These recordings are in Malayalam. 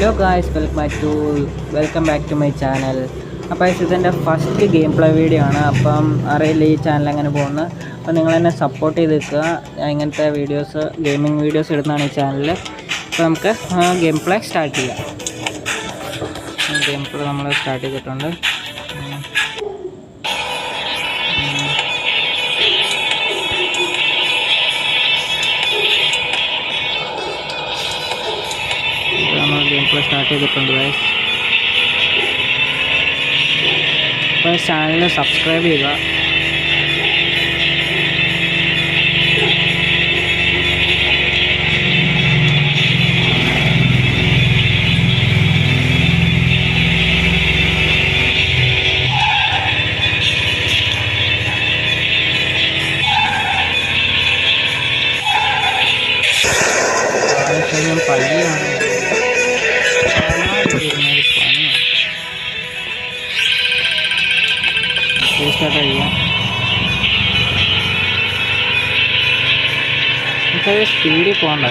Hello guys, welcome back to my channel. അപ്പോൾ ഇതെൻ്റെ ഫസ്റ്റ് ഗെയിം പ്ലേ വീഡിയോ ആണ്. അപ്പം അറിയില്ല ഈ ചാനൽ എങ്ങനെ പോകുന്നത്. അപ്പോൾ നിങ്ങൾ എന്നെ സപ്പോർട്ട് ചെയ്ത് നിൽക്കുക. ഇങ്ങനത്തെ വീഡിയോസ്, ഗെയിമിംഗ് വീഡിയോസ് ഇടുന്നതാണ് ഈ ചാനലിൽ. അപ്പോൾ നമുക്ക് ഗെയിം പ്ലേ സ്റ്റാർട്ട് ചെയ്യാം. ഗെയിം പ്ലേ നമ്മൾ സ്റ്റാർട്ട് ചെയ്തിട്ടുണ്ട്. ഗെയിം പ്ലേ സ്റ്റാർട്ട് ചെയ്തിട്ടുണ്ട് ഗൈസ്. അപ്പോൾ ചാനൽ സബ്സ്ക്രൈബ് ചെയ്യുക. പയ്യാണ് സ്റ്റാർട്ട് ചെയ്യാം. നമുക്കത് സ്പീഡിൽ പോകണ്ട.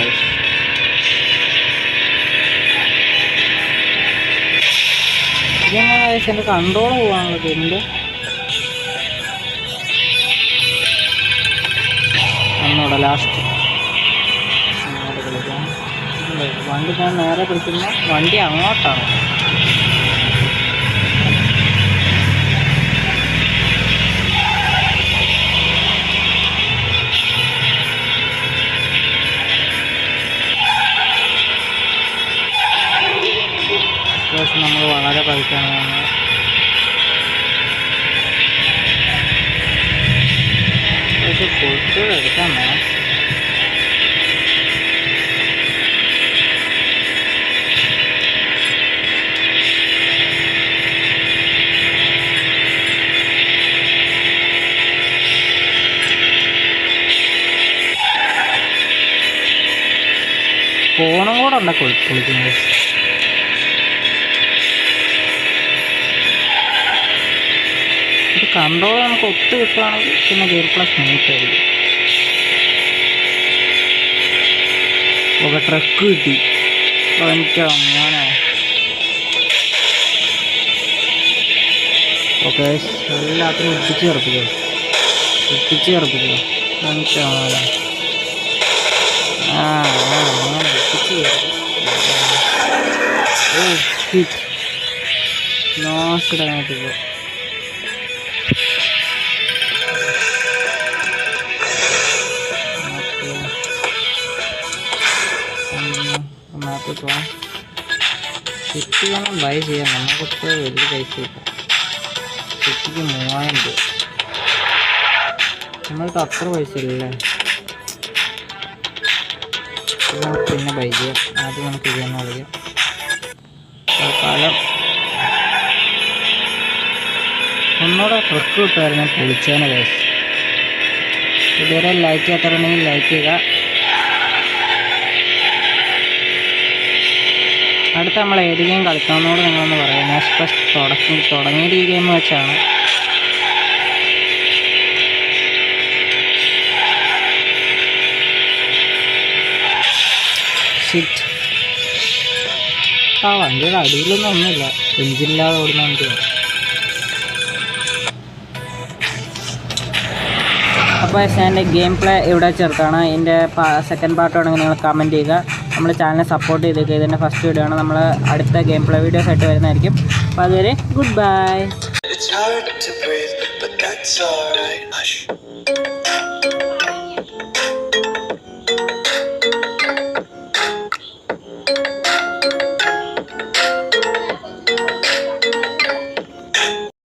ഇതെങ്ങനെ എൻ്റെ കൺട്രോൾ പോകാനുള്ളത് എൻ്റെ ഒന്നുകൂടെ ലാസ്റ്റ് അങ്ങോട്ട് കളിക്കാം. വണ്ടി ഞാൻ നേരെ പിടിക്കുമ്പോൾ വണ്ടി അങ്ങോട്ടാണ്. നമ്മൾ വളരെ കളിക്കാണ്. പക്ഷെ ഫുഡ് എടുക്കാൻ വേണം. ഫോണും കൂടെ ഉണ്ട് കുളിക്കുന്നത്. കൺട്രോൾ നമുക്ക് ഒത്തു കിട്ടുകയാണെങ്കിൽ പിന്നെ ഗെയിം പ്ലേ സ്മൂത്ത് ആയിരിക്കും. ട്രക്ക് കിട്ടി എനിക്ക് അങ്ങനെ. ഓക്കെ, എല്ലാത്തിനും ഇട്ടിച്ച് ചേർപ്പിക്കുക എനിക്ക് അങ്ങനെ. അങ്ങനെ ഇട്ടിച്ച് ചേർക്കും. നോക്കിടാനായിട്ട് പോകും. സിറ്റി വേണം ബൈ ചെയ്യാൻ. നമുക്കിപ്പോൾ വലിയ പൈസ കിട്ടും. സിറ്റിക്ക് 3000 രൂപ. നമ്മൾക്ക് അത്ര പൈസ ഇല്ലല്ലേ. നമുക്ക് പിന്നെ ബൈ ചെയ്യാം. ആദ്യം നമുക്ക് ഇതെന്ന് കളിക്കാം. തൽക്കാലം ഒന്നുകൂടെ ട്രക്ക് കിട്ടുമായിരുന്നു. പൊളിച്ചേനെ പൈസ. ഇതുവരെ ലൈക്ക് ചെയ്യാത്തവരുണ്ടെങ്കിൽ ലൈക്ക് ചെയ്യുക. അടുത്ത നമ്മൾ ഏത് ഗെയിം കളിക്കണമെന്നോട് നിങ്ങളൊന്ന് പറയാം. ഞാൻ തുടങ്ങിയത് ഈ ഗെയിം വെച്ചാണ്. ഷിറ്റ്. വണ്ടിയുടെ അടിയിലൊന്നും ഒന്നുമില്ല. എഞ്ചിനില്ലാതെ ഓടുന്ന വണ്ടിയാണ്. അപ്പോൾ എൻ്റെ ഗെയിം പ്ലേ ഇവിടെ ചേർത്താണ്. ഇതിൻ്റെ സെക്കൻഡ് പാർട്ട് വേണമെങ്കിൽ നിങ്ങൾ കമൻറ്റ് ചെയ്യുക. നമ്മൾ ചാനൽ സപ്പോർട്ട് ചെയ്തേക്കുക. ഇതിൻ്റെ ഫസ്റ്റ് വീഡിയോ ആണ്. നമ്മൾ അടുത്ത ഗെയിം പ്ലേ വീഡിയോസ് ആയിട്ട് വരുന്നതായിരിക്കും. അപ്പോൾ അതുവരെ ഗുഡ് ബൈ.